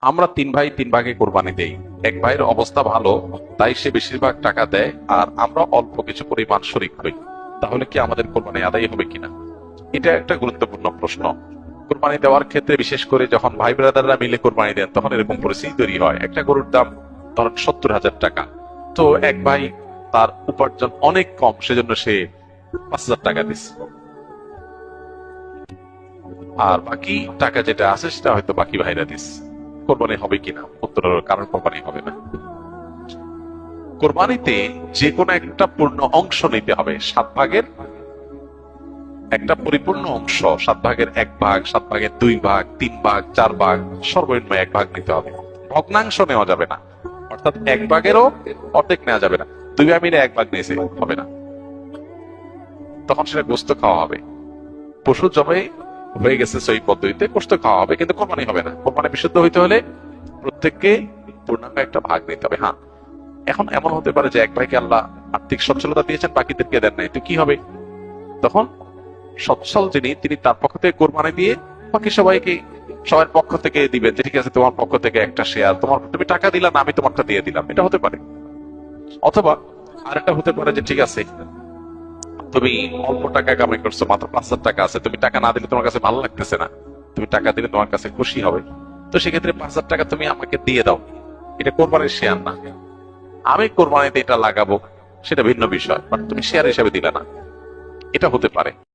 আমরা তিন ভাই তিন ভাগে কোরবানি দেই। এক ভাইয়ের অবস্থা ভালো, তাই সে বেশিরভাগ টাকা দেয়, আর আমরা অল্প কিছু পরিমাণ শরিক হই। তাহলে কি আমাদের কোরবানি আদায় হবে কিনা? এটা একটা গুরুত্বপূর্ণ প্রশ্ন। কোরবানি দেওয়ার ক্ষেত্রে বিশেষ করে যখন ভাই ব্রাদাররা মিলে কোরবানি দেন, তখন এরকম পরিস্থিতি তৈরি হয়। একটা গরুর দাম ধরেন 70,000 টাকা। তো এক ভাই, তার উপার্জন অনেক কম, সেজন্য সে 5,000 টাকা দিচ্ছে, আর বাকি টাকা যেটা আছে সেটা হয়তো বাকি ভাইরা দিচ্ছে। কোরবানি হবে কিনা? উত্তর হলো, কারণ কোরবানি হবে না। কোরবানিতে যে কোনো একটা পূর্ণ অংশ নিতে হবে। 7 ভাগের একটা পরিপূর্ণ অংশ, 7 ভাগের 1 ভাগ, 7 ভাগের 2 ভাগ, 3 ভাগ, 4 ভাগ, সর্বনিম্ন 1 ভাগ নিতে হবে। ভগ্নাংশ নেওয়া যাবে না, অর্থাৎ 1 ভাগেরও অর্ধেক নেওয়া যাবে না। 2 ভাই মিলে 1 ভাগ নিয়েছে, হবে না, তখন সেটা গোস্ত খাওয়া হবে। পশু জবে হয়ে গেছে সই পদ্ধতিতে, গোস্ত খাওয়া হবে, কিন্তু কোরবানি হবে না। কোরবানি বিশুদ্ধ হইতে হলে প্রত্যেককে পূর্ণাঙ্গ একটা ভাগ নিতে হবে। হ্যাঁ, এখন এমন হতে পারে যে এক ভাইকে আল্লাহ আর্থিক সচ্ছলতা দিয়েছেন, বাকিদেরকে দেন নাই, তো কি হবে? তখন সচ্ছল যিনি, তিনি তার পক্ষ থেকে কোরবানি দিয়ে বাকি সবাইকে, সবার পক্ষ থেকে দিবেন যে ঠিক আছে, তোমার পক্ষ থেকে একটা শেয়ার, তুমি টাকা দিলা না, আমি তোমারটা দিয়ে দিলাম। এটা হতে পারে। অথবা আরেকটা হতে পারে যে ঠিক আছে, তুমি অল্প টাকা কামাই করছো, মাত্র 5,000 টাকা আছে, তুমি টাকা না দিলে তোমার কাছে ভালো লাগতেছে না, তুমি টাকা দিলে তোমার কাছে খুশি হবে, তো সেক্ষেত্রে 5,000 টাকা তুমি আমাকে দিয়ে দাও। এটা কোরবানির শেয়ার না। আমি কোরবানিতে এটা লাগাবো, সেটা ভিন্ন বিষয়, বাট তুমি শেয়ার হিসাবে দিলে না। এটা হতে পারে।